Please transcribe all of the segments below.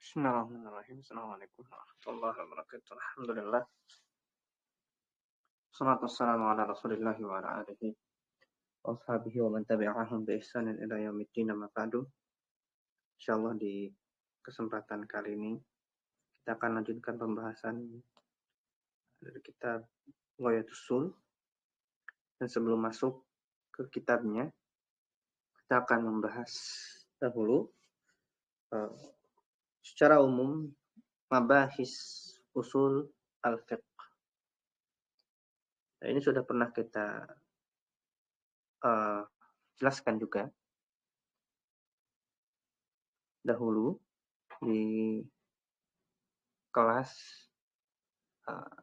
Bismillahirrahmanirrahim. Assalamualaikum warahmatullahi wabarakatuh. Alhamdulillah. Salatu wassalamu ala Rasulillah wa ala alihi wa ashabihi wa man tabi'ahum bi ihsanin ila yaumiddin amma ba'du. Insyaallah di kesempatan kali ini kita akan lanjutkan pembahasan dari kitab Ghayatus Sul. Dan sebelum masuk ke kitabnya, kita akan membahas dahulu secara umum mabahis usul al-fiqh. Nah, ini sudah pernah kita jelaskan juga dahulu di kelas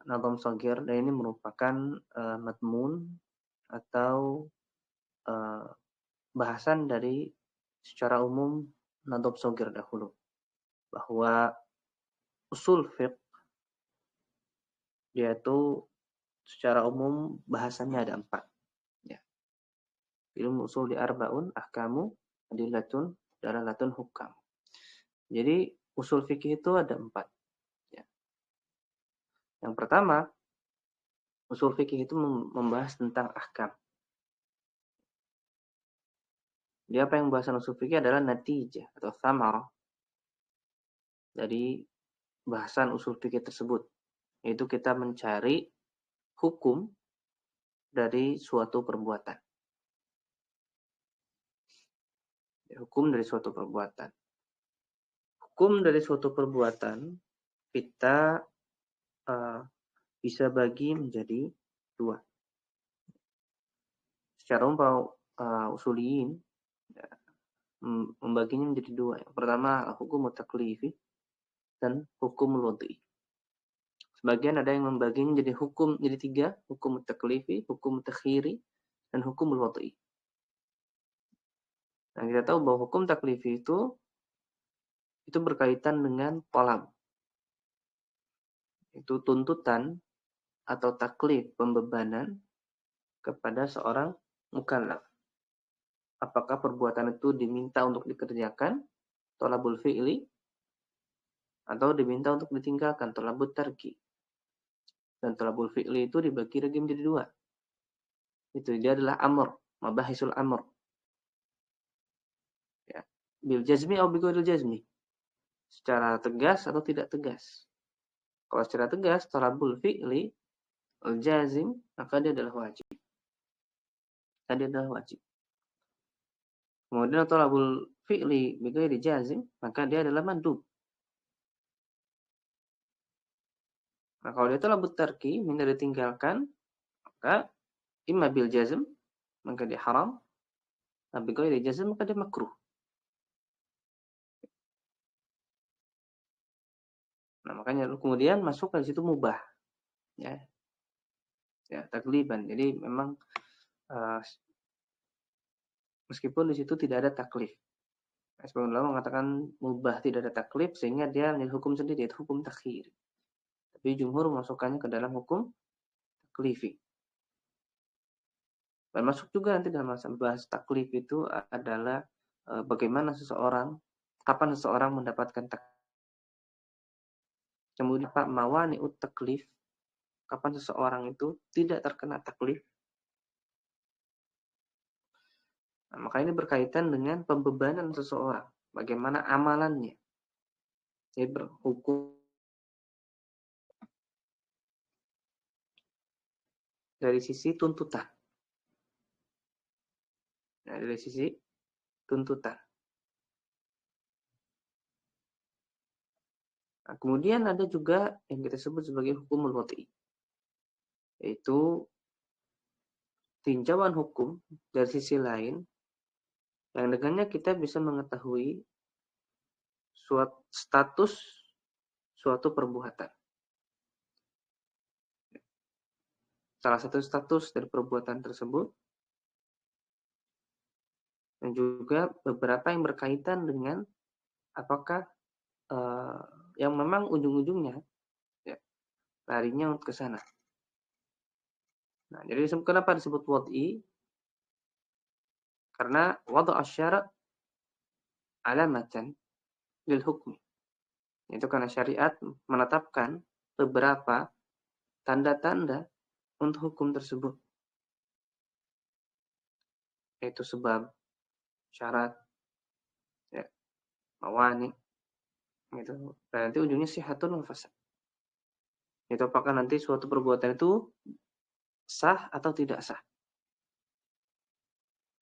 Nadham Shaghir, dan ini merupakan madmun atau bahasan dari secara umum Nadham Shaghir dahulu, bahwa usul fiqh dia itu secara umum bahasannya ada 4. Ya. Ilmu usul di arba'un, ahkamu, adillatun, dalalatun, hukam. Jadi usul fikih itu ada 4. Ya. Yang pertama, usul fikih itu membahas tentang ahkam. Dia apa yang bahasan usul fikih adalah natijah atau thamarah dari bahasan usul fikih tersebut. Yaitu kita mencari hukum dari suatu perbuatan. Hukum dari suatu perbuatan. Hukum dari suatu perbuatan kita bisa bagi menjadi 2. Secara umum usuliyin membaginya menjadi 2. Yang pertama hukum taklifi dan hukum wad'i. Sebagian ada yang membaginya menjadi hukum jadi 3, hukum taklifi, hukum takhiri, dan hukum wad'i. Nah, kita tahu bahwa hukum taklifi itu berkaitan dengan talab. Itu tuntutan atau taklif, pembebanan kepada seorang mukallaf. Apakah perbuatan itu diminta untuk dikerjakan, talabul fi'li, atau diminta untuk ditinggalkan, talabut tarki. Dan talabul fi'li itu dibagi lagi menjadi 2. Itu dia adalah amr, mabahisul amr. Ya. Bil jazmi atau bighairil jazmi. Secara tegas atau tidak tegas. Kalau secara tegas, talabul fi'li al-jazim, maka dia adalah wajib. Kemudian talabul fi'li bighairi jazim, maka dia adalah mandub. Nah, kalau dia talabut tarki, minta ditinggalkan, maka imma bil jazm, maka dia haram. Nah, bighairi jazm, maka dia makruh. Nah, makanya kemudian masuk ke situ mubah. Ya, takliban. Jadi memang meskipun di situ tidak ada taklif. Sebagian ulama mengatakan mubah tidak ada taklif sehingga dia menjadi hukum sendiri, yaitu hukum takhir. Tapi jumhur memasukkannya ke dalam hukum taklifi. Dan masuk juga nanti dalam bahas taklif itu adalah bagaimana kapan seseorang mendapatkan taklif. Kemudian Pak mawani'ut taklif, kapan seseorang itu tidak terkena taklif. Nah, maka ini berkaitan dengan pembebanan seseorang, bagaimana amalannya. Jadi berhukum dari sisi tuntutan. Nah, dari sisi tuntutan. Nah, kemudian ada juga yang kita sebut sebagai hukumul wad'i. Yaitu tinjauan hukum dari sisi lain yang dengannya kita bisa mengetahui status suatu perbuatan. Salah satu status dari perbuatan tersebut dan juga beberapa yang berkaitan dengan apakah yang memang ujung-ujungnya ya, larinya ke sana. Nah, jadi kenapa disebut wad'i? Karena wadu' asy-syara' alamatan lil hukmi. Itu karena syariat menetapkan beberapa tanda-tanda untuk hukum tersebut, yaitu sebab, syarat, ya, mawani, gitu. Dan nanti ujungnya sihatun wa fasad. Itu apakah nanti suatu perbuatan itu sah atau tidak sah.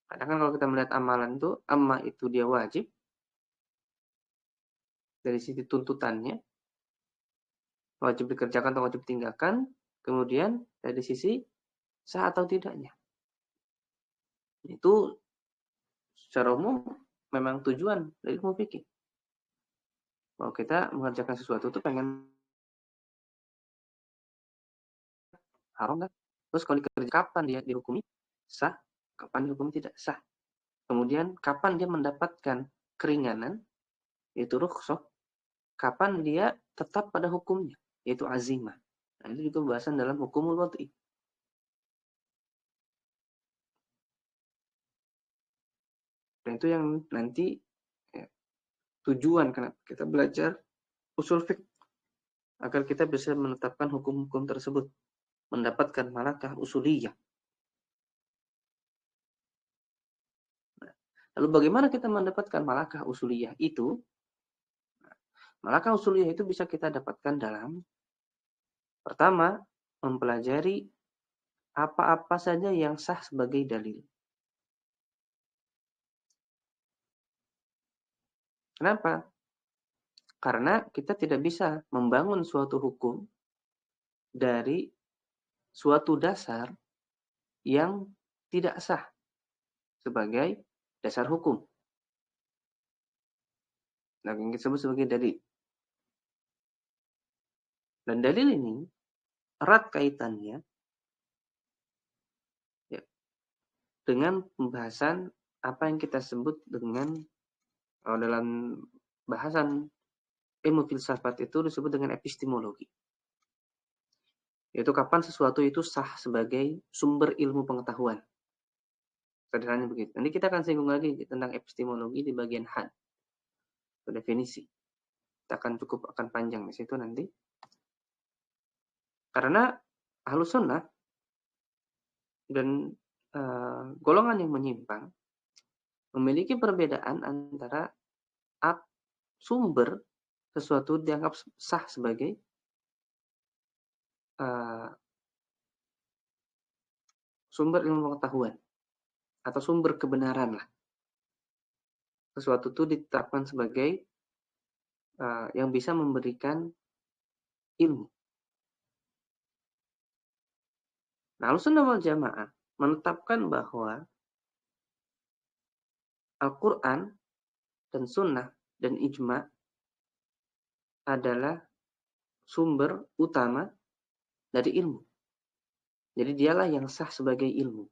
Karena kan kalau kita melihat amalan itu, amma itu dia wajib dari sisi tuntutannya, wajib dikerjakan atau wajib tinggalkan, kemudian dari sisi sah atau tidaknya. Itu secara umum memang tujuan dari ilmu fikih. Bahwa kita mengerjakan sesuatu itu pengen haram kan? Terus kalau dikerjakan, kapan dia dihukumi sah, kapan dihukumi tidak sah. Kemudian kapan dia mendapatkan keringanan, yaitu rukhsah, kapan dia tetap pada hukumnya, yaitu azimah. Nah, itu juga pembahasan dalam hukumul wad'i. Dan itu yang nanti ya, tujuan kenapa kita belajar usul fiqh, agar kita bisa menetapkan hukum-hukum tersebut, mendapatkan malakah usuliyah. Nah, lalu bagaimana kita mendapatkan malakah usuliyah itu? Malakah usuliyah itu bisa kita dapatkan dalam, pertama, mempelajari apa-apa saja yang sah sebagai dalil. Kenapa? Karena kita tidak bisa membangun suatu hukum dari suatu dasar yang tidak sah sebagai dasar hukum. Nah, yang disebut sebagai dalil. Dan dalil ini erat kaitannya ya, dengan pembahasan apa yang kita sebut dengan dalam bahasan ilmu filsafat itu disebut dengan epistemologi. Yaitu kapan sesuatu itu sah sebagai sumber ilmu pengetahuan. Sederhananya begitu. Nanti kita akan singgung lagi tentang epistemologi di bagian had, definisi. Kita akan panjang di situ nanti. Karena Ahlus Sunnah dan golongan yang menyimpang memiliki perbedaan antara sumber sesuatu dianggap sah sebagai sumber ilmu pengetahuan atau sumber kebenaran lah. Sesuatu itu ditetapkan sebagai yang bisa memberikan ilmu. Nah, Ahlussunnah wal Jamaah menetapkan bahwa Al-Quran dan Sunnah dan Ijma' adalah sumber utama dari ilmu. Jadi dialah yang sah sebagai ilmu.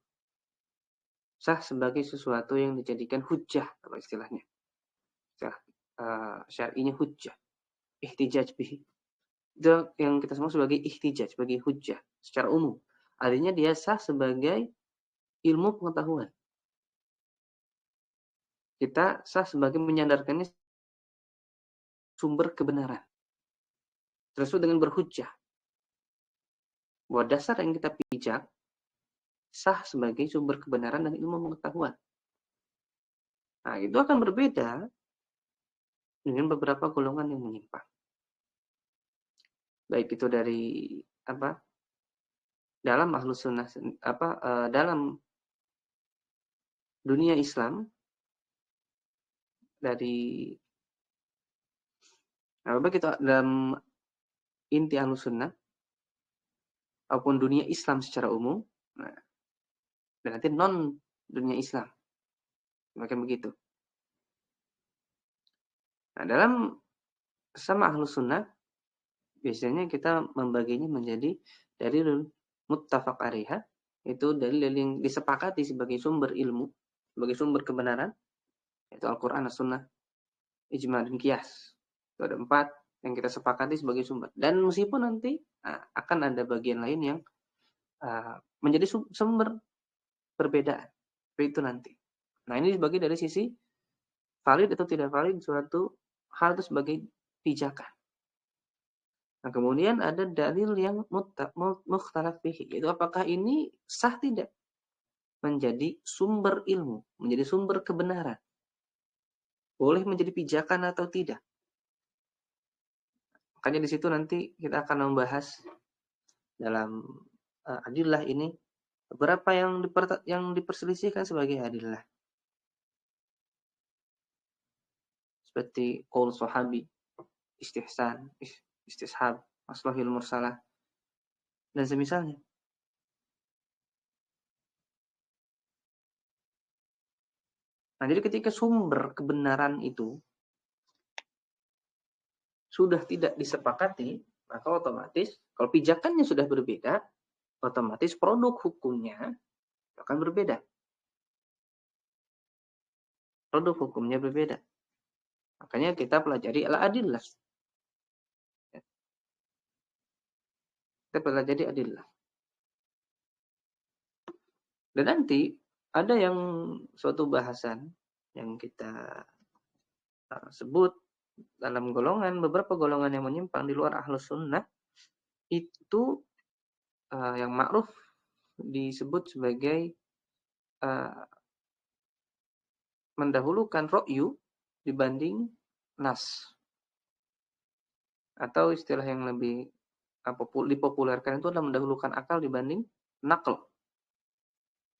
Sah sebagai sesuatu yang dijadikan hujjah, apa istilahnya. Syar'inya hujjah. Ihtijaj bihi. Itu yang kita sebut sebagai ihtijaj, sebagai hujjah secara umum. Artinya dia sah sebagai ilmu pengetahuan. Kita sah sebagai menyandarkannya sumber kebenaran. Tersebut dengan berhujjah. Bahwa dasar yang kita pijak sah sebagai sumber kebenaran dan ilmu pengetahuan. Nah, itu akan berbeda dengan beberapa golongan yang menyimpang. Baik itu dari dalam Ahlus Sunnah dalam dunia Islam, dari baik itu dalam inti Ahlus Sunnah maupun dunia Islam secara umum, dan nanti non dunia Islam, macam begitu. Nah, dalam sama Ahlus Sunnah biasanya kita membaginya menjadi dalil muttafaq alaiha, itu dalil yang disepakati sebagai sumber ilmu, sebagai sumber kebenaran, yaitu Al-Quran, As-Sunnah, Ijma' dan Qiyas. Itu ada 4 yang kita sepakati sebagai sumber. Dan meskipun nanti akan ada bagian lain yang menjadi sumber perbedaan. Itu nanti. Nah, ini dibagi dari sisi valid atau tidak valid suatu hal itu sebagai pijakan. Nah, kemudian ada dalil yang mukhtalaf fihi, yaitu apakah ini sah tidak menjadi sumber ilmu, menjadi sumber kebenaran, boleh menjadi pijakan atau tidak. Makanya di situ nanti kita akan membahas dalam adillah ini beberapa yang diperselisihkan sebagai adillah. Seperti qaul sahabi, istihsan, istishab, maslahil mursalah, dan semisalnya. Nah, jadi ketika sumber kebenaran itu sudah tidak disepakati, maka otomatis kalau pijakannya sudah berbeda, otomatis produk hukumnya akan berbeda. Produk hukumnya berbeda. Makanya kita pelajari al-adillah. Kita pelajari adillah. Dan nanti ada yang suatu bahasan yang kita sebut dalam beberapa golongan yang menyimpang di luar ahlus sunnah, itu yang ma'ruf disebut sebagai mendahulukan ra'yu dibanding nas. Atau istilah yang lebih dipopulerkan itu adalah mendahulukan akal dibanding naql,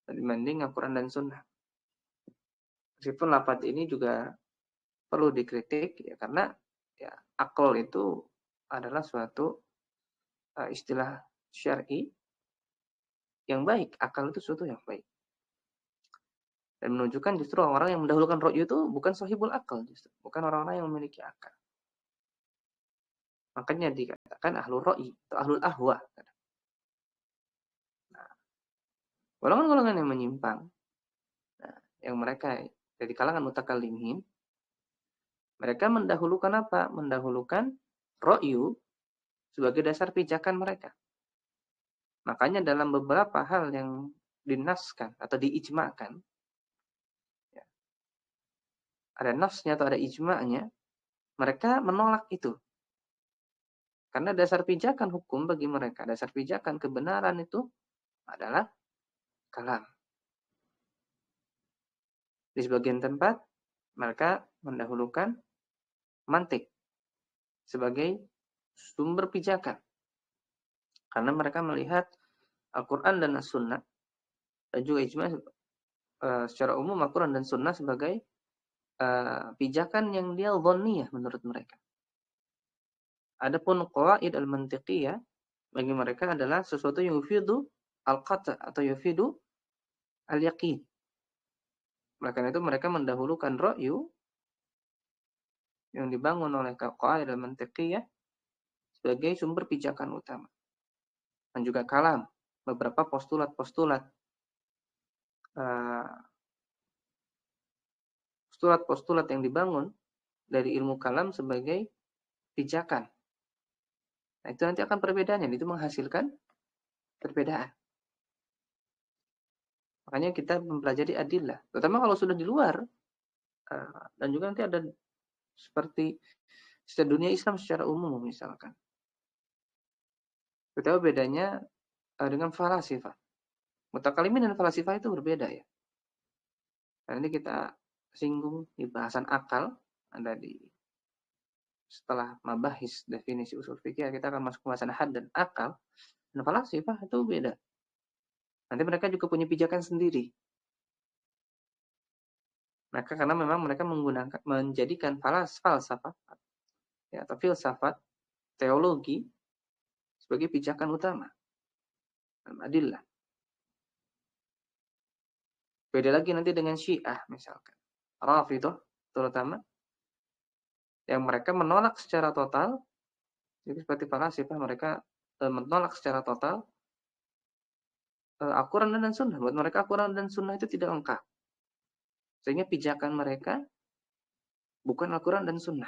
dibanding Al-Quran dan Sunnah. Meskipun lafaz ini juga perlu dikritik ya, karena ya akal itu adalah suatu istilah syar'i yang baik. Akal itu sesuatu yang baik. Dan menunjukkan justru orang-orang yang mendahulukan ra'yu itu bukan sahibul akal, justru bukan orang-orang yang memiliki akal. Makanya dikatakan ahlul ra'yi atau ahlul ahwa. Nah, golongan-golongan yang menyimpang, yang mereka dari kalangan mutakallimin, mereka mendahulukan apa? Mendahulukan ra'yu sebagai dasar pijakan mereka. Makanya dalam beberapa hal yang dinaskan atau diijma'kan, ya, ada nasnya atau ada ijma'nya, mereka menolak itu. Karena dasar pijakan hukum bagi mereka, dasar pijakan kebenaran itu adalah kalam. Di sebagian tempat, mereka mendahulukan mantik sebagai sumber pijakan. Karena mereka melihat Al-Quran dan As-Sunnah, dan juga ijma' secara umum Al-Quran dan Sunnah sebagai pijakan yang dia dhanniyah menurut mereka. Adapun qawaid al-mantiqiyah bagi mereka adalah sesuatu yang yufidu al-qata' atau yufidu al-yaqin. Karena itu mereka mendahulukan ra'yu yang dibangun oleh qawaid al-mantiqiyah sebagai sumber pijakan utama. Dan juga kalam, beberapa postulat-postulat yang dibangun dari ilmu kalam sebagai pijakan. Nah, itu nanti akan perbedaannya, itu menghasilkan perbedaan. Makanya kita mempelajari adillah. Terutama kalau sudah di luar, dan juga nanti ada seperti dunia Islam secara umum misalkan. Betapa bedanya dengan falasifah. Mutakalimin dan falasifah itu berbeda ya. Nah, ini kita singgung di bahasan akal, ada di setelah mabahis definisi usul fikih, kita akan masuk ke bahasan had dan akal. Dan falasifah itu beda. Nanti mereka juga punya pijakan sendiri. Maka karena memang mereka menjadikan falsafah ya, atau filsafat, teologi sebagai pijakan utama. Adillah. Beda lagi nanti dengan Syiah misalkan. Rafidhah terutama yang mereka menolak secara total, jadi seperti falasifah mereka menolak secara total Al-Quran dan Sunnah. Buat mereka Al-Quran dan Sunnah itu tidak lengkap. Sehingga pijakan mereka bukan Al-Quran dan Sunnah.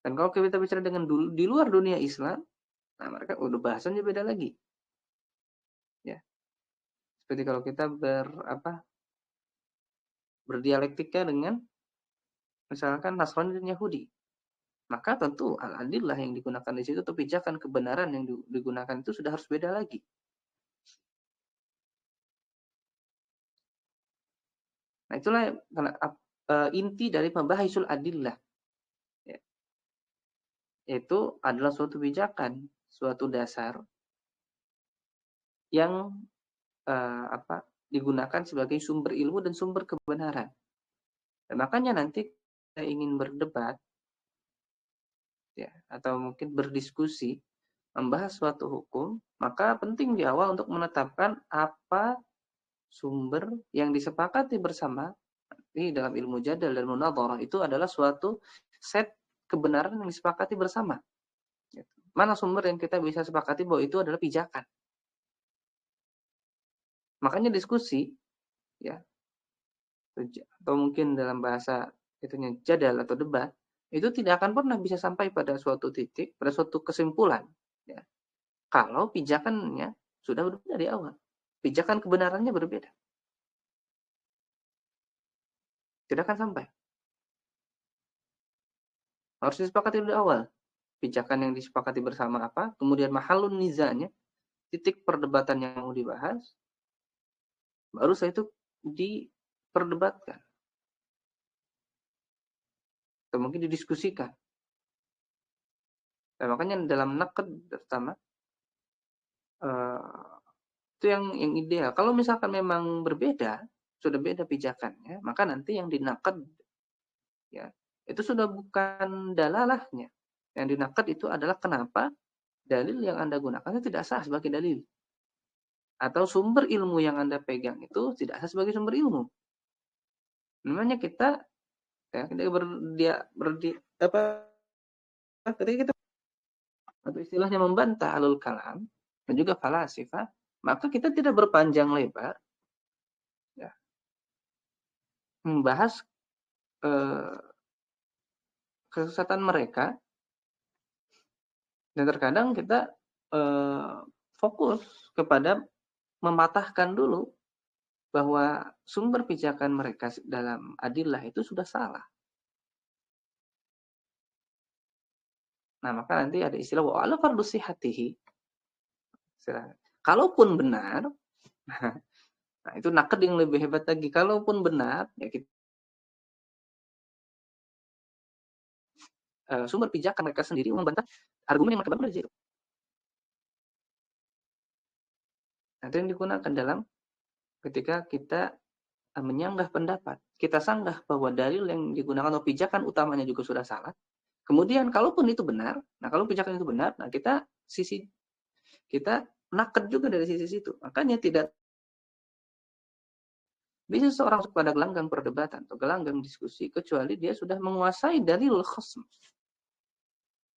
Dan kalau kita bicara dengan di luar dunia Islam, nah mereka udah bahasannya beda lagi. Ya. Seperti kalau kita berdialektika dengan misalkan Nasrani dan Yahudi. maka tentu al-adillah yang digunakan di situ atau pijakan kebenaran yang digunakan itu sudah harus beda lagi. Nah, itulah inti dari mabahisul adillah. Ya, itu adalah suatu pijakan, suatu dasar yang digunakan sebagai sumber ilmu dan sumber kebenaran. Dan makanya nanti kita ingin berdebat ya atau mungkin berdiskusi membahas suatu hukum, maka penting di awal untuk menetapkan apa sumber yang disepakati bersama di dalam ilmu jadal dan munadharah itu adalah suatu set kebenaran yang disepakati bersama. Mana sumber yang kita bisa sepakati bahwa itu adalah pijakan. Makanya diskusi ya atau mungkin dalam bahasa itunya jadal atau debat itu tidak akan pernah bisa sampai pada suatu titik, pada suatu kesimpulan ya. Kalau pijakannya sudah berbeda di awal. Pijakan kebenarannya berbeda. Tidak akan sampai. Harus disepakati di awal. Pijakan yang disepakati bersama apa, kemudian mahalun nizanya, titik perdebatan yang mau dibahas, baru setelah itu diperdebatkan. Atau mungkin didiskusikan. Nah, makanya dalam naqd pertama, itu yang ideal. Kalau misalkan memang berbeda, sudah beda pijakannya, maka nanti yang dinaqd ya, itu sudah bukan dalalahnya. Yang dinaqd itu adalah kenapa dalil yang Anda gunakan itu tidak sah sebagai dalil. Atau sumber ilmu yang Anda pegang itu tidak sah sebagai sumber ilmu. Namanya kita ya, ketika ketika kita atau istilahnya membantah alul kalam dan juga falasifah, maka kita tidak berpanjang lebar ya, membahas kesesatan mereka, dan terkadang kita fokus kepada mematahkan dulu bahwa sumber pijakan mereka dalam adillah itu sudah salah. Nah, maka nanti ada istilah wa ala fardu sihatihi. Kalaupun benar, nah itu naqd yang lebih hebat lagi. Kalaupun benar, ya kita sumber pijakan mereka sendiri membantah argumen yang mereka bangun dari situ. Nah, itu yang digunakan dalam ketika kita menyanggah pendapat. Kita sanggah bahwa dalil yang digunakan atau pijakan utamanya juga sudah salah. Kemudian kalaupun itu benar, nah kalau pijakan itu benar, nah kita naqd juga dari sisi situ. Makanya tidak bisa seorang masuk pada gelanggang perdebatan atau gelanggang diskusi kecuali dia sudah menguasai dalil khasm.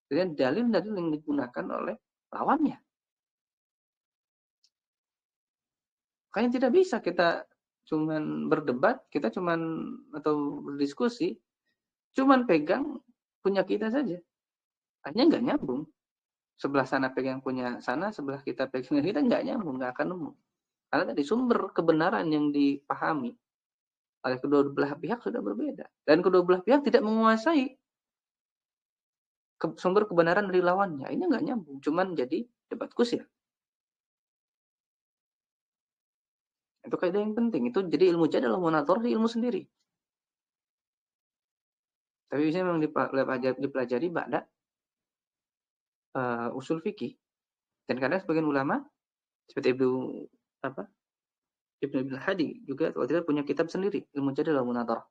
Jadi dalil-dalil yang digunakan oleh lawannya. Makanya tidak bisa kita cuman berdebat, kita cuman atau berdiskusi, cuman pegang punya kita saja. Hanya nggak nyambung. Sebelah sana pegang punya sana, sebelah kita pegang kita, nggak nyambung, nggak akan nemu. Karena tadi sumber kebenaran yang dipahami oleh kedua belah pihak sudah berbeda. Dan kedua belah pihak tidak menguasai sumber kebenaran dari lawannya. Ini nggak nyambung, cuman jadi debat kusir. Itu kaidah yang penting. Itu jadi ilmu jadal munadharah ilmu sendiri. Tapi biasanya memang dipelajari ba'da usul fikih. Dan kadang sebagian ulama seperti Ibnu Hadi juga kalau tidak punya kitab sendiri ilmu jadal munadharah.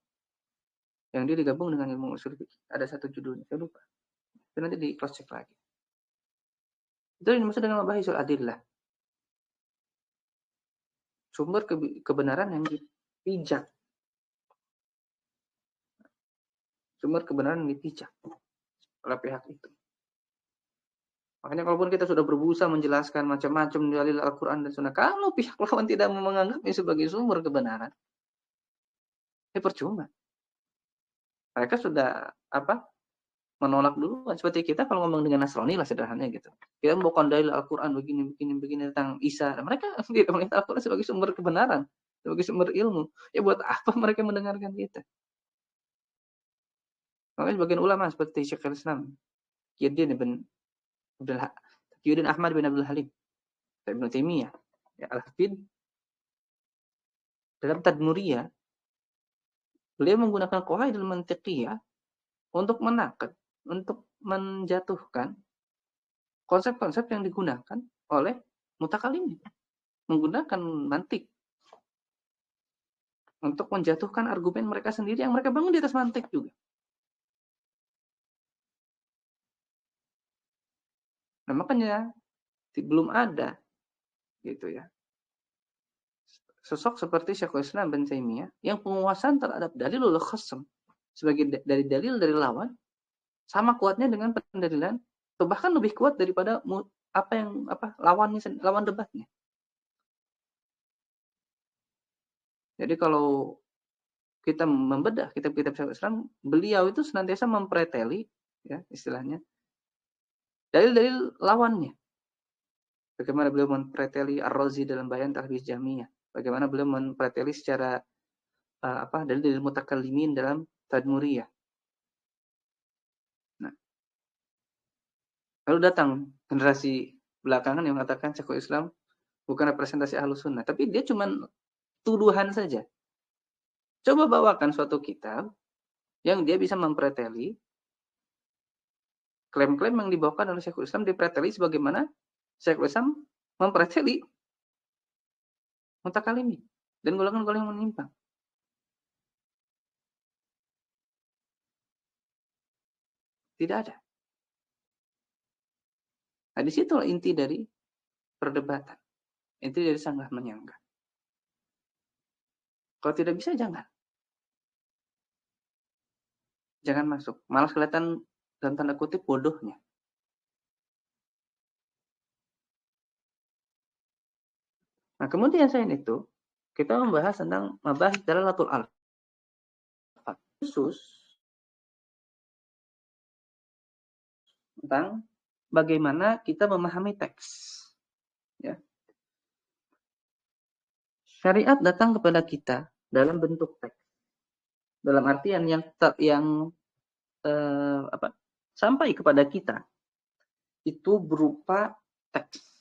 Yang dia digabung dengan ilmu usul fikih. Ada satu judulnya, saya lupa. Itu nanti di cross check lagi. Itu yang dimaksud dengan mabahisul adillah. Sumber kebenaran yang dipijak. Sumber kebenaran yang dipijak oleh pihak itu. Makanya kalaupun kita sudah berusaha menjelaskan macam-macam dalil Al-Quran dan Sunnah, kalau pihak lawan tidak menganggapnya sebagai sumber kebenaran, ya percuma. Mereka sudah menolak duluan. Seperti kita kalau ngomong dengan Nasrani lah sederhananya gitu. Kita membawakan dalil Al-Quran begini tentang Isa. Mereka tidak melihat Al-Quran sebagai sumber kebenaran, sebagai sumber ilmu. Ya buat apa mereka mendengarkan kita? Makanya sebagian ulama seperti Syekhul Islam Taqiyuddin Ahmad bin Abdul Halim, Ibnu Taimiyah, ya, Al-Hafidh, dalam Tadmuriyah, beliau menggunakan qawaidul mantiqiyah untuk menakad, untuk menjatuhkan konsep-konsep yang digunakan oleh mutakalimin, menggunakan mantik untuk menjatuhkan argumen mereka sendiri yang mereka bangun di atas mantik juga. Nah, makanya belum ada gitu ya sosok seperti Syekhul Islam bin Taimiyah yang penguasaan terhadap dalilul khasm sebagai dari dalil dari lawan sama kuatnya dengan pendalilan atau bahkan lebih kuat daripada lawan debatnya. Jadi kalau kita membedah kitab-kitab Syekhul Islam, beliau itu senantiasa mempreteli ya istilahnya dalil-dalil lawannya. Bagaimana beliau mempreteli Ar-Razi dalam Bayan Talbis Jahmiyah, bagaimana beliau mempreteli secara dalil-dalil mutakallimin dalam Tadmuriyah. Nah, lalu datang generasi belakangan yang mengatakan Syekhul Islam bukan representasi Ahlus Sunnah, tapi dia cuma tuduhan saja. Coba bawakan suatu kitab yang dia bisa mempreteli klaim-klaim yang dibawakan oleh Syekhul Islam, dipreteli sebagaimana Syekhul Islam mempreteli mutakallimin dan golongan-golongan yang menyimpang. Tidak ada. Nah, disitulah inti dari perdebatan. Inti dari sanggah menyanggah. Kalau tidak bisa, jangan. Jangan masuk. Malah kelihatan dalam tanda kutip bodohnya. Nah, kemudian selain itu, kita membahas tentang mabahis dalalatul alfaz. Khusus tentang bagaimana kita memahami teks. Ya. Syariat datang kepada kita dalam bentuk teks. Dalam artian sampai kepada kita itu berupa teks.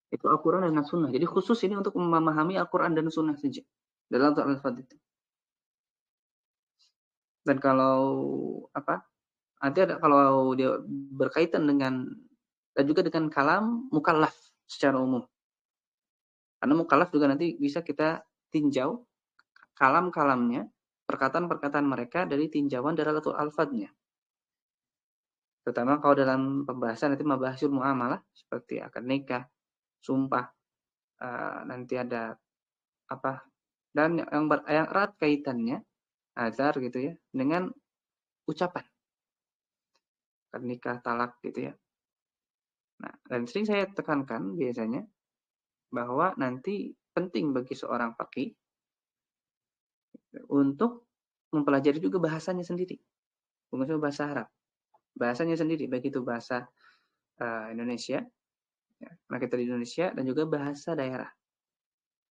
Itu Al-Quran dan Sunnah. Jadi khusus ini untuk memahami Al-Quran dan Sunnah saja. Dalam Al-Fadl itu. Dan kalau nanti ada kalau dia berkaitan dengan dan juga dengan kalam mukallaf secara umum. Karena mukallaf juga nanti bisa kita tinjau kalam-kalamnya, perkataan-perkataan mereka dari tinjauan dalalatul alfadnya. Terutama kalau dalam pembahasan nanti mabahasul muamalah seperti akad nikah, sumpah, nanti ada dan yang erat kaitannya azar gitu ya dengan ucapan akad nikah, talak gitu ya. Nah, dan sering saya tekankan biasanya bahwa nanti penting bagi seorang faqih untuk mempelajari juga bahasanya sendiri, bukan bahasa Arab, bahasanya sendiri, baik itu bahasa Indonesia, ya, kita di Indonesia dan juga bahasa daerah.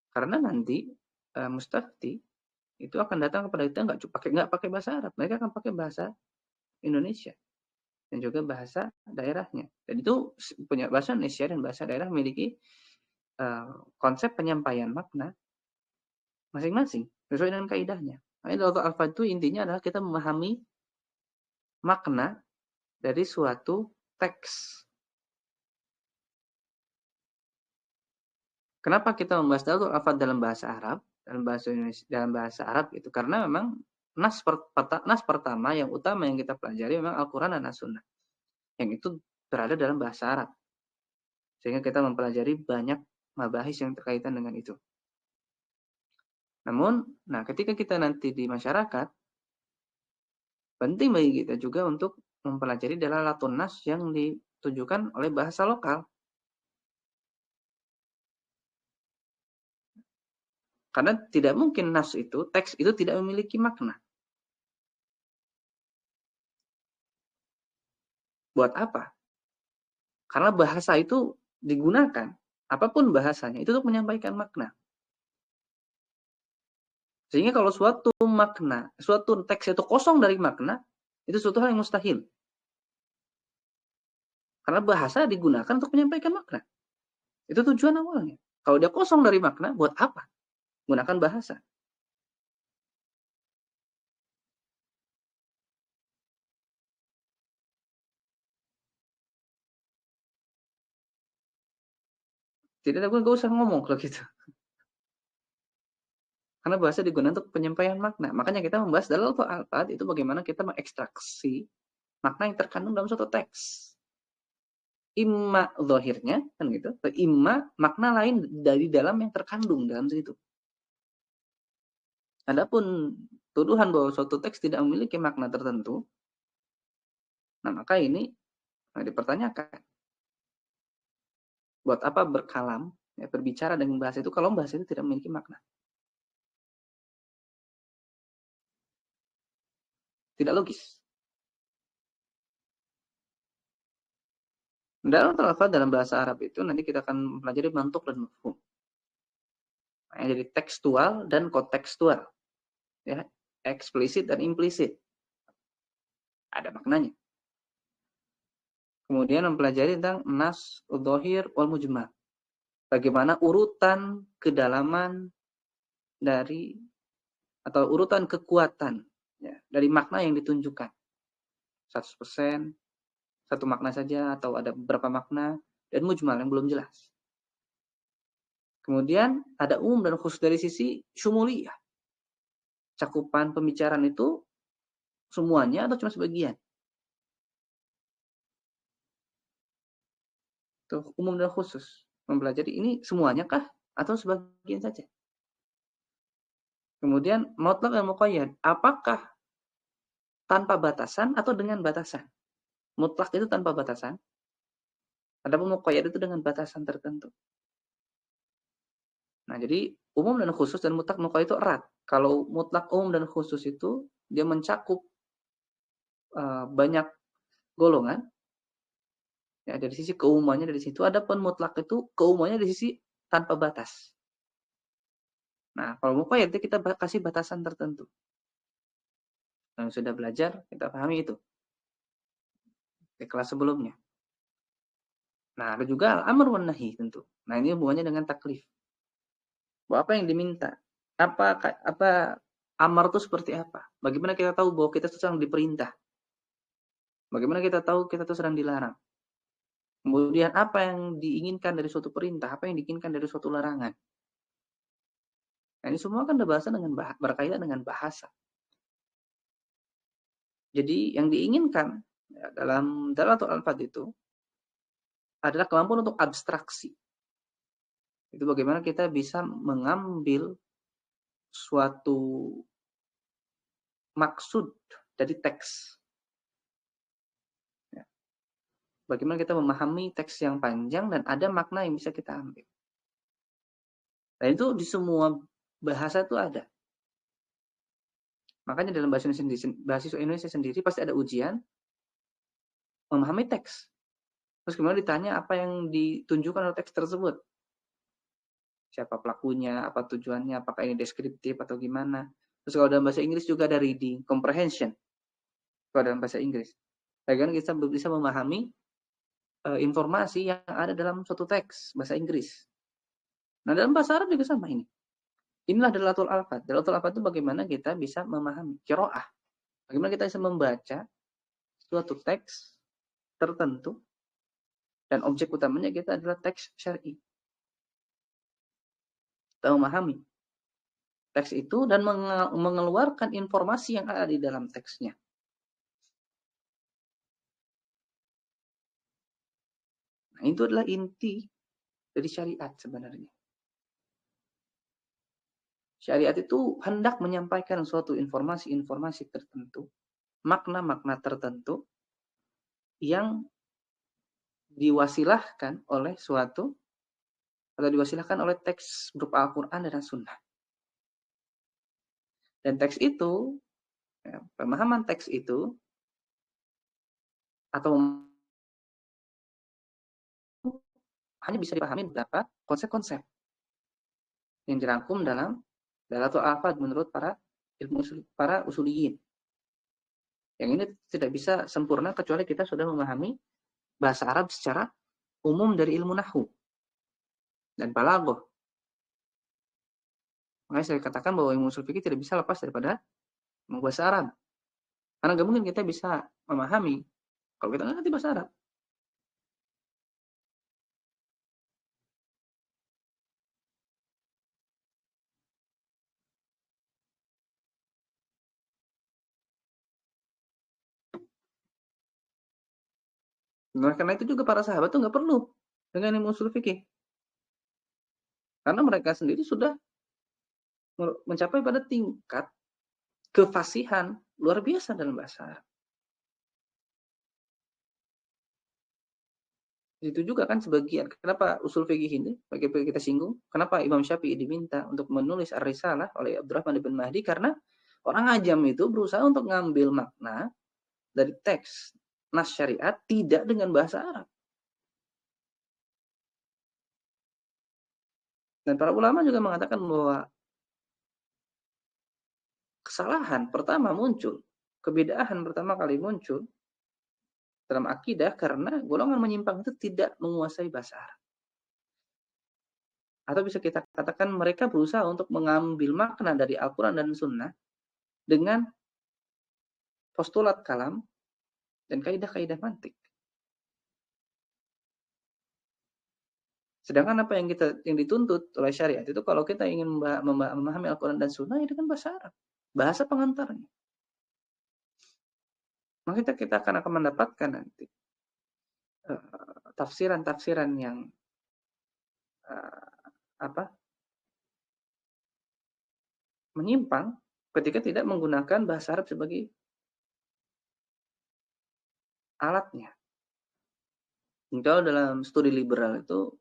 Karena nanti mustafti itu akan datang kepada kita nggak pakai bahasa Arab, mereka akan pakai bahasa Indonesia dan juga bahasa daerahnya. Dan itu punya bahasa Indonesia dan bahasa daerah memiliki konsep penyampaian makna masing-masing sesuai dengan kaidahnya. Nah, dalalatul alfaz itu intinya adalah kita memahami makna dari suatu teks. Kenapa kita membahas dalalatul alfaz dalam bahasa Arab, dalam bahasa Indonesia, dalam bahasa Arab itu karena memang nas pertama yang utama yang kita pelajari memang Al-Qur'an dan As-Sunnah. Yang itu berada dalam bahasa Arab. Sehingga kita mempelajari banyak mabahis yang berkaitan dengan itu. Namun, ketika kita nanti di masyarakat, penting bagi kita juga untuk mempelajari dalalatul nas yang ditujukan oleh bahasa lokal. Karena tidak mungkin nas itu, teks itu tidak memiliki makna. Buat apa? Karena bahasa itu digunakan, apapun bahasanya, itu untuk menyampaikan makna. Sehingga kalau suatu makna, suatu teks itu kosong dari makna, itu suatu hal yang mustahil. Karena bahasa digunakan untuk menyampaikan makna. Itu tujuan awalnya. Kalau dia kosong dari makna, buat apa? Gunakan bahasa. Tidak ada, gak usah ngomong kalau gitu. Karena bahasa digunakan untuk penyampaian makna. Makanya kita membahas dalalatul alfaz itu bagaimana kita mengekstraksi makna yang terkandung dalam suatu teks. Imma zahirnya, kan gitu. Atau imma makna lain dari dalam yang terkandung dalam situ. Adapun tuduhan bahwa suatu teks tidak memiliki makna tertentu, nah maka ini dipertanyakan. Buat apa berkalam, ya, berbicara dengan bahasa itu kalau bahasa itu tidak memiliki makna? Tidak logis. Dalam bahasa Arab itu nanti kita akan pelajari mantuk dan mafhum. Jadi tekstual dan kontekstual, ya, eksplisit dan implisit. Ada maknanya. Kemudian mempelajari tentang nas, dhahir, wal mujmal. Bagaimana urutan kedalaman dari atau urutan kekuatan, ya, dari makna yang ditunjukkan. 100%, satu makna saja atau ada beberapa makna, dan mujmal yang belum jelas. Kemudian ada umum dan khusus dari sisi syumuliyah. Cakupan pembicaraan itu semuanya atau cuma sebagian? Itu umum dan khusus. Mempelajari ini semuanya kah atau sebagian saja? Kemudian mutlaq dan muqayyad, apakah tanpa batasan atau dengan batasan? Mutlaq itu tanpa batasan, adapun muqayyad itu dengan batasan tertentu. Nah, jadi umum dan khusus dan mutlak muqayyad itu erat. Kalau mutlak, umum dan khusus itu dia mencakup banyak golongan. Ya, dari sisi keumumannya dari situ. Adapun mutlak itu keumumannya dari sisi tanpa batas. Nah, kalau muqayyad itu kita kasih batasan tertentu. Yang sudah belajar kita pahami itu di kelas sebelumnya. Nah, ada juga al-amr wan nahi tentu. Nah, ini hubungannya dengan taklif. Bahwa apa yang diminta? Apa amar itu seperti apa? Bagaimana kita tahu bahwa kita sedang diperintah? Bagaimana kita tahu kita itu sedang dilarang? Kemudian apa yang diinginkan dari suatu perintah? Apa yang diinginkan dari suatu larangan? Nah, ini semua kan bahasa dengan berkaitan dengan bahasa. Jadi yang diinginkan ya, dalam dalalatul alfaz itu adalah kemampuan untuk abstraksi. Itu bagaimana kita bisa mengambil suatu maksud dari teks. Ya. Bagaimana kita memahami teks yang panjang dan ada makna yang bisa kita ambil. Nah itu di semua bahasa itu ada. Makanya dalam bahasa Indonesia sendiri pasti ada ujian memahami teks. Terus kemudian ditanya apa yang ditunjukkan oleh teks tersebut. Siapa pelakunya, apa tujuannya, apakah ini deskriptif atau gimana. Terus kalau dalam bahasa Inggris juga ada reading, comprehension. Kalau dalam bahasa Inggris. Bagaimana kita bisa memahami informasi yang ada dalam suatu teks bahasa Inggris. Nah, dalam bahasa Arab juga sama ini. Inilah dalalatul alfaz. Dalalatul alfaz itu bagaimana kita bisa memahami qiraah. Bagaimana kita bisa membaca suatu teks tertentu dan objek utamanya kita adalah teks syar'i. Kita memahami teks itu dan mengeluarkan informasi yang ada di dalam teksnya. Nah, itu adalah inti dari syariat sebenarnya. Syariat itu hendak menyampaikan suatu informasi-informasi tertentu, makna-makna tertentu yang diwasilahkan oleh suatu atau diwasilahkan oleh teks berupa Al-Quran dan Sunnah. Dan teks itu, ya, pemahaman teks itu atau hanya bisa dipahami beberapa konsep-konsep yang dirangkum dalam Dalatul alfad menurut para para usuliyin. Yang ini tidak bisa sempurna kecuali kita sudah memahami bahasa Arab secara umum dari ilmu nahwu dan balaghah. Makanya saya katakan bahwa ilmu usul fikih tidak bisa lepas daripada bahasa Arab. Karena nggak mungkin kita bisa memahami kalau kita nggak ngerti bahasa Arab. Nah, karena itu juga para sahabat tuh nggak perlu dengan ilmu usul fikih. Karena mereka sendiri sudah mencapai pada tingkat kefasihan luar biasa dalam bahasa Arab. Itu juga kan sebagian. Kenapa usul fikih ini, bagi kita singgung, kenapa Imam Syafi'i diminta untuk menulis Ar-Risalah oleh Abdurrahman bin Mahdi? Karena orang ajam itu berusaha untuk mengambil makna dari teks nas syariat tidak dengan bahasa Arab. Dan para ulama juga mengatakan bahwa kesalahan pertama muncul, kebedaan pertama kali muncul dalam akidah karena golongan menyimpang itu tidak menguasai bahasa Arab. Atau bisa kita katakan mereka berusaha untuk mengambil makna dari Al-Quran dan Sunnah dengan postulat kalam dan kaidah-kaidah mantik. Sedangkan apa yang dituntut oleh syariat itu kalau kita ingin memahami Al-Quran dan Sunnah itu kan bahasa Arab, bahasa pengantarnya. Maka kita akan mendapatkan nanti tafsiran-tafsiran yang menyimpang ketika tidak menggunakan bahasa Arab sebagai alatnya. Kalau dalam studi liberal itu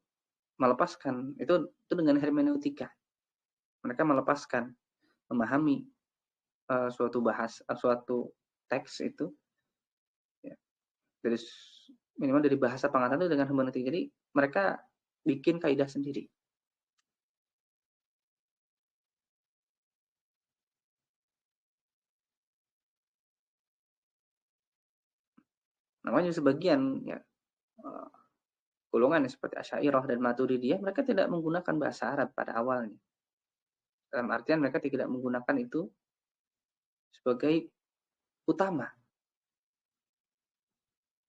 melepaskan itu dengan hermeneutika. Mereka melepaskan memahami suatu teks itu ya, dari minimal dari bahasa pengantar itu dengan hermeneutika. Jadi mereka bikin kaidah sendiri. Namanya sebagian ya golongan seperti Asy'ariyah dan Maturidiyah mereka tidak menggunakan bahasa Arab pada awalnya. Dalam artian mereka tidak menggunakan itu sebagai utama.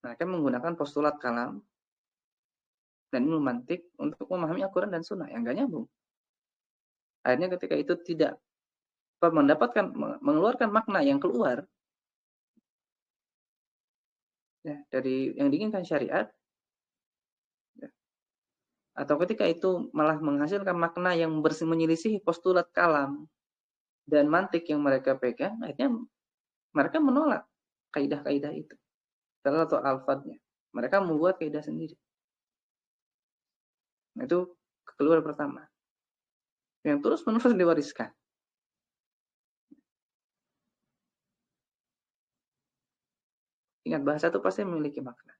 Mereka menggunakan postulat kalam dan ilmu mantik untuk memahami Al-Quran dan Sunnah yang gak nyambung. Akhirnya ketika itu tidak mendapatkan mengeluarkan makna yang keluar ya, dari yang diinginkan syariat ya, atau ketika itu malah menghasilkan makna yang menyelisih postulat kalam dan mantik yang mereka pegang, akhirnya mereka menolak kaidah-kaidah itu atau alfadnya. Mereka membuat kaidah sendiri. Nah, itu keluar pertama yang terus-menerus diwariskan. Ingat, bahasa itu pasti memiliki makna.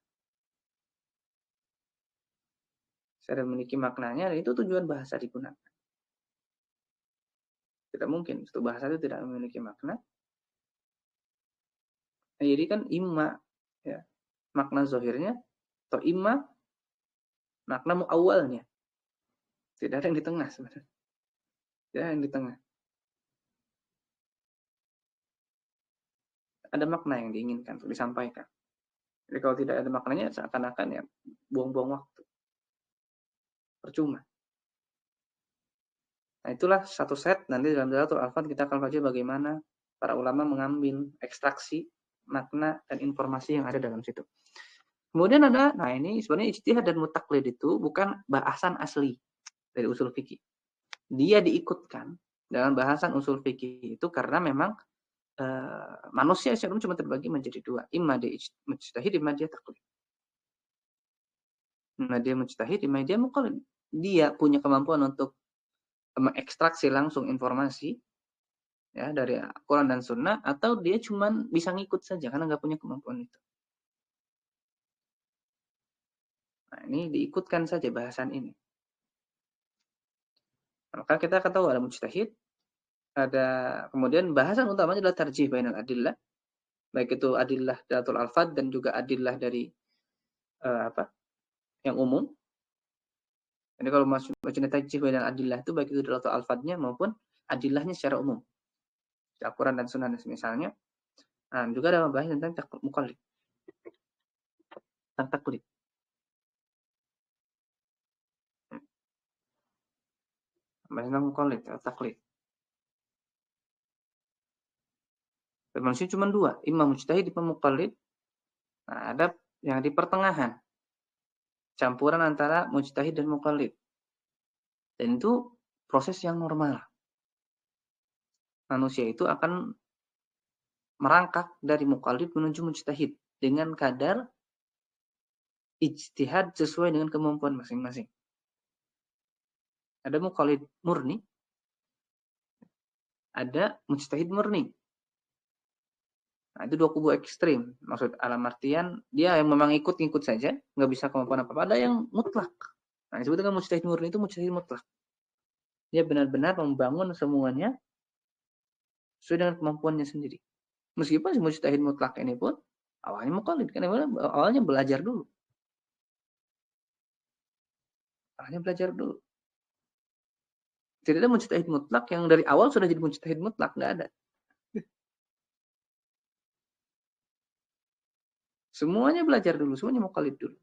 Saya memiliki maknanya dan itu tujuan bahasa digunakan. Tidak mungkin satu bahasa itu tidak memiliki makna. Nah, jadi kan imma ya, makna zahirnya atau imma makna muawwalnya. Tidak ada yang di tengah sebenarnya. Tidak ada yang di tengah. Ada makna yang diinginkan untuk disampaikan. Jadi kalau tidak ada maknanya seakan-akan ya buang-buang waktu. Percuma. Nah, itulah satu set nanti dalam Dalatul Alfad kita akan kaji bagaimana para ulama mengambil ekstraksi makna dan informasi yang ada dalam situ. Kemudian ada, nah ini sebenarnya ijtihad dan mutaklid itu bukan bahasan asli dari usul fikih. Dia diikutkan dalam bahasan usul fikih itu karena memang manusia sebenarnya cuma terbagi menjadi dua, imma dia mujtahid, imma dia taklid. Nah, dia mujtahid, imma dia muqallid. Dia punya kemampuan untuk mengekstraksi langsung informasi ya dari Quran dan Sunnah, atau dia cuma bisa ngikut saja karena nggak punya kemampuan itu. Nah, ini diikutkan saja bahasan ini. Maka kita akan tahu ada mujtahid, Ada kemudian bahasan utamanya adalah tarjih bainal adillah, baik itu adillah dalatul alfad dan juga adillah dari yang umum. Jadi kalau maksudnya tarjih bainal adillah itu baik itu dalatul alfadnya maupun adillahnya secara umum. Al-Quran dan Sunnah misalnya. Nah, juga ada membahas tentang muqallid, tentang taklid. Bahas tentang muqallid atau taklid. Dan manusia cuma dua, imam mujtahid, imam muqallid. Nah, ada yang di pertengahan, campuran antara mujtahid dan muqallid. Dan itu proses yang normal. Manusia itu akan merangkak dari muqallid menuju mujtahid dengan kadar ijtihad sesuai dengan kemampuan masing-masing. Ada muqallid murni, ada mujtahid murni. Nah, itu dua kubu ekstrim. Maksud alam artian, dia yang memang ikut-ikut saja, nggak bisa kemampuan apa-apa. Ada yang mutlak. Nah, disebut dengan mujtahid murni itu mujtahid mutlak. Dia benar-benar membangun semuanya sesuai dengan kemampuannya sendiri. Meskipun si mujtahid mutlak ini pun awalnya muqallid, karena awalnya belajar dulu. Awalnya belajar dulu. Tidak ada mujtahid mutlak yang dari awal sudah jadi mujtahid mutlak, nggak ada. Semuanya belajar dulu, semuanya muqallid dulu.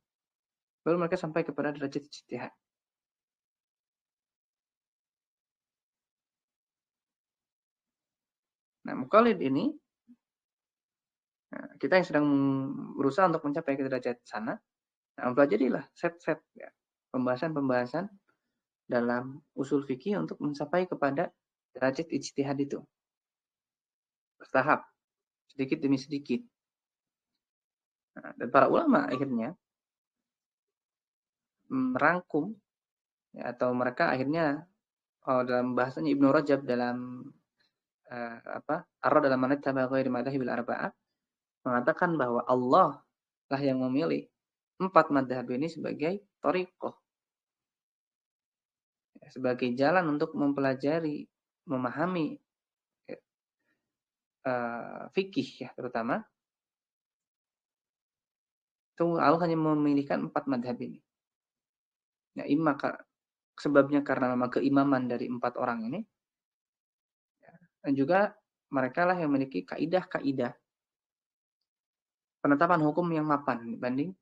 Baru mereka sampai kepada derajat ijtihad. Nah, muqallid ini, kita yang sedang berusaha untuk mencapai ke derajat sana, nah, pelajarilah set-set ya, pembahasan-pembahasan dalam usul fikih untuk mencapai kepada derajat ijtihad itu. Bertahap, sedikit demi sedikit. Nah, dan para ulama akhirnya merangkum ya, atau mereka akhirnya dalam bahasanya Ibnu Rajab dalam Ar-Rad dalam manat tabaghairi madhahibil arba'ah mengatakan bahwa Allah lah yang memilih 4 madhab ini sebagai thariqah, ya, sebagai jalan untuk mempelajari, memahami fikih ya terutama. Itu Allah hanya memilihkan 4 madhab ini. Ya, sebabnya karena memang keimaman dari 4 orang ini, ya, dan juga mereka lah yang memiliki kaidah-kaidah penetapan hukum yang mapan dibanding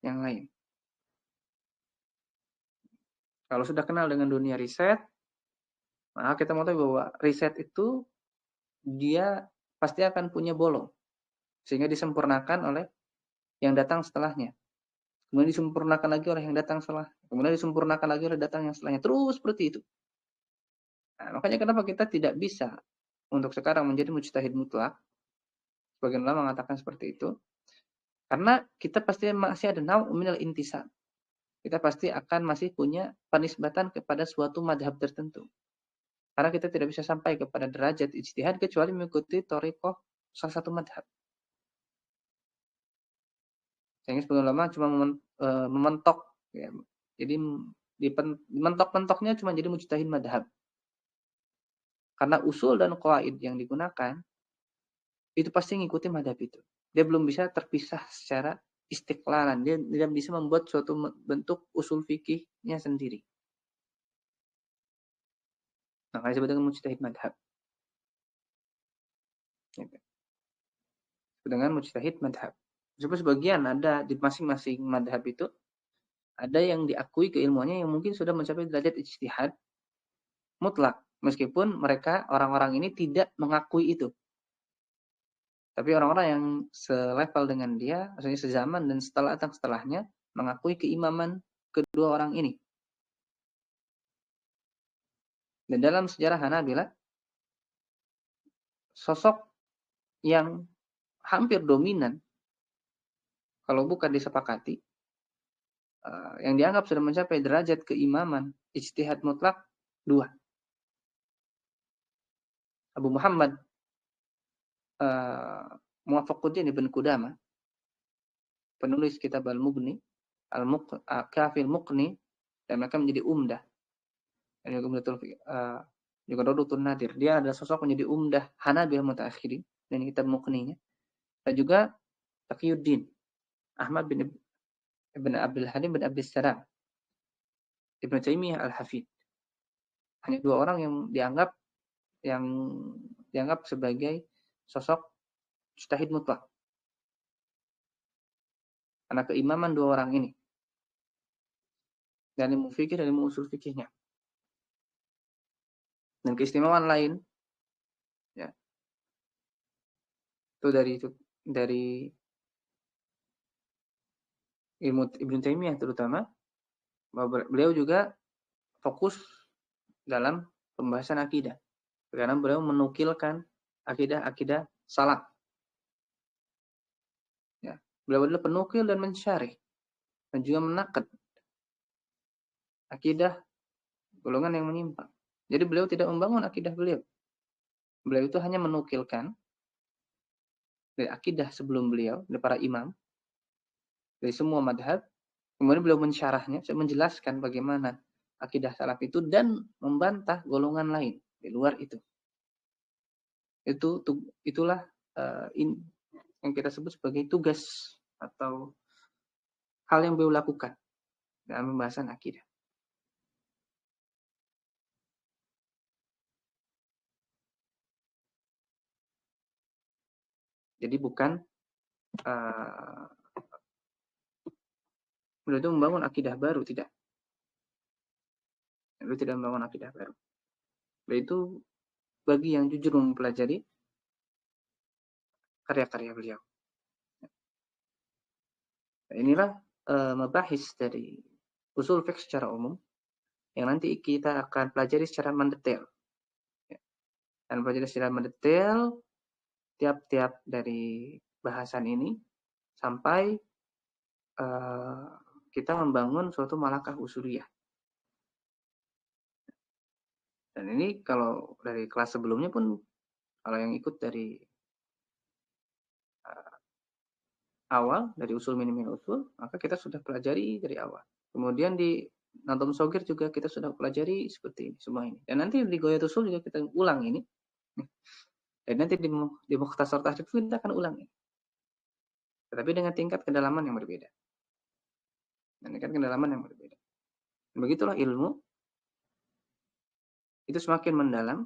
yang lain. Kalau sudah kenal dengan dunia riset, maka kita mau tahu bahwa riset itu dia pasti akan punya bolong, sehingga disempurnakan oleh yang datang setelahnya. Kemudian disempurnakan lagi oleh yang datang setelah, kemudian disempurnakan lagi oleh datang yang setelahnya. Terus seperti itu. Nah, makanya kenapa kita tidak bisa untuk sekarang menjadi mujtahid mutlak, sebagian ulama mengatakan seperti itu, karena kita pasti masih ada nau' minal intisab. Kita pasti akan masih punya penisbatan kepada suatu madhab tertentu. Karena kita tidak bisa sampai kepada derajat ijtihad kecuali mengikuti thariqah salah satu madhab. Sehingga sebagian ulama cuma mementok, ya. Jadi mentok-mentoknya cuma jadi mujtahid madhab. Karena usul dan qawaid yang digunakan itu pasti ngikuti madhab itu. Dia belum bisa terpisah secara istiqlalan. Dia tidak bisa membuat suatu bentuk usul fikihnya sendiri. Makanya disebut dengan mujtahid madhab. Dengan mujtahid madhab. Sebagian ada di masing-masing madhab itu, ada yang diakui keilmuannya yang mungkin sudah mencapai derajat ijtihad mutlak. Meskipun mereka, orang-orang ini tidak mengakui itu. Tapi orang-orang yang selevel dengan dia, maksudnya sezaman dan setelahnya, mengakui keimaman kedua orang ini. Dan dalam sejarah Hanabilah, sosok yang hampir dominan, kalau bukan disepakati, yang dianggap sudah mencapai derajat keimaman ijtihad mutlak, 2. Abu Muhammad Muwafaquddin Ibn Qudamah, penulis kitab Al-Mughni, Kafil Muqni, dan mereka menjadi umdah. juga Raudhatun Nadir. Dia adalah sosok menjadi umdah Hanabilah mutaakhirin dan kitab Muqninya. Dan juga Taqiyuddin Ahmad bin Ibn Abdul Halim bin Abdus Salam Ibnu Taimiyah Al-Hafid. Hanya dua orang yang dianggap sebagai sosok mujtahid mutlak. Karena keimaman dua orang ini. Dan ilmu fikih dan ilmu usul fikihnya. Dan keistimewaan lain ya. Itu dari ilmu Ibnu Taimiyah terutama, bahwa beliau juga fokus dalam pembahasan akidah. Karena beliau menukilkan akidah-akidah salaf. Ya. Beliau adalah penukil dan mensyarih dan juga menakad akidah golongan yang menyimpang. Jadi beliau tidak membangun akidah beliau. Beliau itu hanya menukilkan dari akidah sebelum beliau, dari para imam, dari semua madhab. Kemudian beliau mensyarahnya, menjelaskan bagaimana akidah salaf itu dan membantah golongan lain di luar itu. Itulah yang kita sebut sebagai tugas atau hal yang beliau lakukan dalam pembahasan akidah. Jadi bukan beliau itu membangun akidah baru, tidak. Beliau tidak membangun akidah baru. Beliau itu bagi yang jujur mempelajari karya-karya beliau. Inilah mabahis dari usul fiqh secara umum yang nanti kita akan pelajari secara mendetail. Dan pelajari secara mendetail tiap-tiap dari bahasan ini sampai kita membangun suatu malakah usuliyah. Dan ini kalau dari kelas sebelumnya pun, kalau yang ikut dari awal, dari usul minimal usul, maka kita sudah pelajari dari awal. Kemudian di Nadhum Shogir juga kita sudah pelajari seperti ini, semua ini. Dan nanti di Ghayatul Usul juga kita ulang ini. Dan nanti di Mukhtasar Tahrib kita akan ulang ini. Tetapi dengan tingkat kedalaman yang berbeda. Begitulah ilmu. Itu semakin mendalam,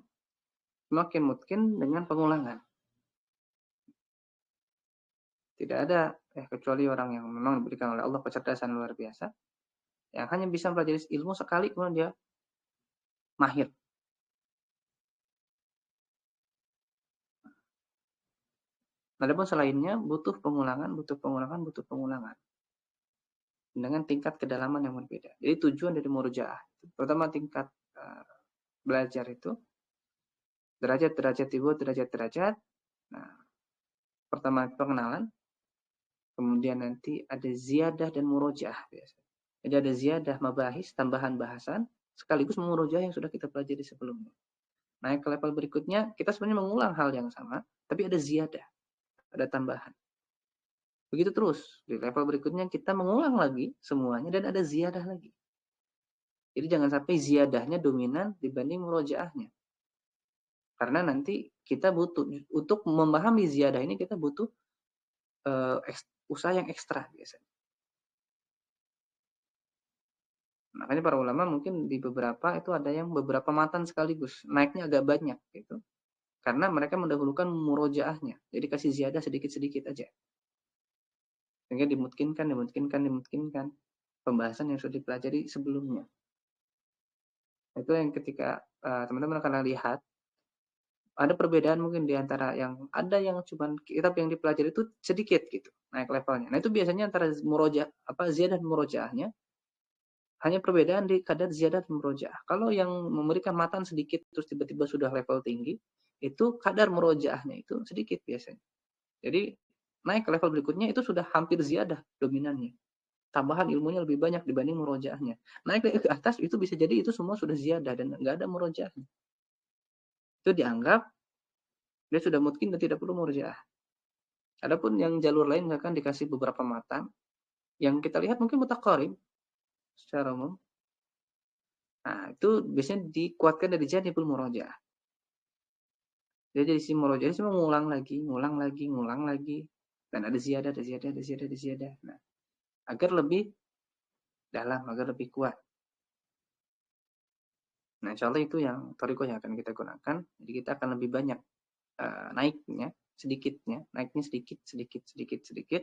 semakin mungkin dengan pengulangan. Tidak ada kecuali orang yang memang diberikan oleh Allah kecerdasan luar biasa, yang hanya bisa mempelajari ilmu sekali kemudian dia mahir. Adapun selainnya butuh pengulangan dengan tingkat kedalaman yang berbeda. Jadi tujuan dari murojaah, pertama tingkat belajar itu derajat. Nah, pertama pengenalan, kemudian nanti ada ziyadah dan murojaah biasa. Jadi ada ziyadah mabahis, tambahan bahasan, sekaligus murojaah yang sudah kita pelajari sebelumnya. Naik ke level berikutnya, kita sebenarnya mengulang hal yang sama, tapi ada ziyadah, ada tambahan. Begitu terus, di level berikutnya kita mengulang lagi semuanya dan ada ziyadah lagi. Jadi jangan sampai ziyadahnya dominan dibanding murojaahnya. Karena nanti kita butuh, untuk memahami ziyadah ini kita butuh usaha yang ekstra biasanya. Makanya para ulama mungkin di beberapa itu ada yang beberapa matan sekaligus, naiknya agak banyak gitu. Karena mereka mendahulukan murojaahnya. Jadi kasih ziyadah sedikit-sedikit aja. Sehingga dimungkinkan pembahasan yang sudah dipelajari sebelumnya. Itu yang ketika teman-teman akan lihat ada perbedaan mungkin di antara yang ada yang cuman kitab yang dipelajari itu sedikit gitu naik levelnya. Nah itu biasanya antara ziyadah dan murojaahnya hanya perbedaan di kadar ziyadah dan murojaah. Kalau yang memberikan matan sedikit terus tiba-tiba sudah level tinggi, itu kadar murojaahnya itu sedikit biasanya. Jadi naik ke level berikutnya itu sudah hampir ziyadah dominannya. Tambahan ilmunya lebih banyak dibanding murojaahnya. Naik ke atas itu bisa jadi itu semua sudah ziyadah dan nggak ada murojaahnya. Itu dianggap dia sudah mungkin dan tidak perlu murojaah. Adapun yang jalur lain misalkan dikasih beberapa matan, yang kita lihat mungkin mutaqarib secara umum. Nah, itu biasanya dikuatkan dari janibul murojaah. Jadi dari sisi murojaah itu ngulang lagi, dan ada ziyadah, ada ziyadah, ada ziyadah, ada ziyadah. Nah, agar lebih dalam, agar lebih kuat. Nah, insya Allah itu yang thariqah yang akan kita gunakan. Jadi kita akan lebih banyak naiknya, naiknya sedikit, sedikit, sedikit, sedikit.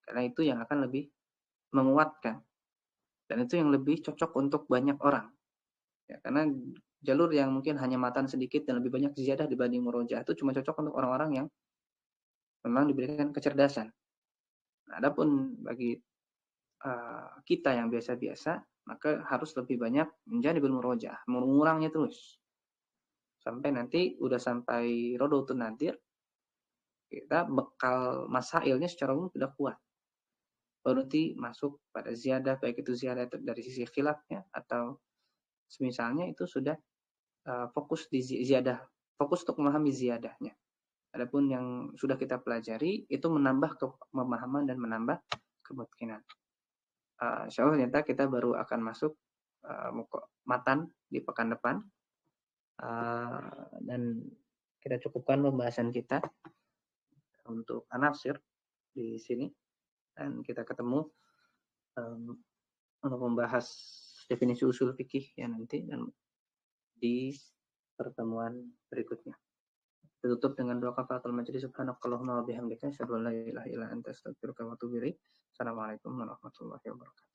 Karena itu yang akan lebih menguatkan. Dan itu yang lebih cocok untuk banyak orang. Ya, karena jalur yang mungkin hanya matan sedikit dan lebih banyak ziyadah dibanding murojaah itu cuma cocok untuk orang-orang yang memang diberikan kecerdasan. Nah, adapun bagi kita yang biasa-biasa, maka harus lebih banyak menjadi murojaah, mengulangnya terus. Sampai nanti udah sampai Rodautun Nadir, kita bekal masailnya secara umum sudah kuat. Baru nanti masuk pada ziyadah, baik itu ziyadah dari sisi khilafnya atau semisalnya itu sudah fokus di ziyadah, fokus untuk memahami ziyadahnya. Adapun yang sudah kita pelajari itu menambah pemahaman dan menambah kemungkinan. Insya Allah ternyata kita baru akan masuk matan di pekan depan, dan kita cukupkan pembahasan kita untuk anafsir di sini, dan kita ketemu untuk membahas definisi usul fikih ya nanti dan di pertemuan berikutnya. Ditutup dengan doa kafaratul majlis. Subhanakallahumma wa bihamdika asyhadu an la ilaha illa anta astaghfiruka wa atubu ilaik. Assalamualaikum warahmatullahi wabarakatuh.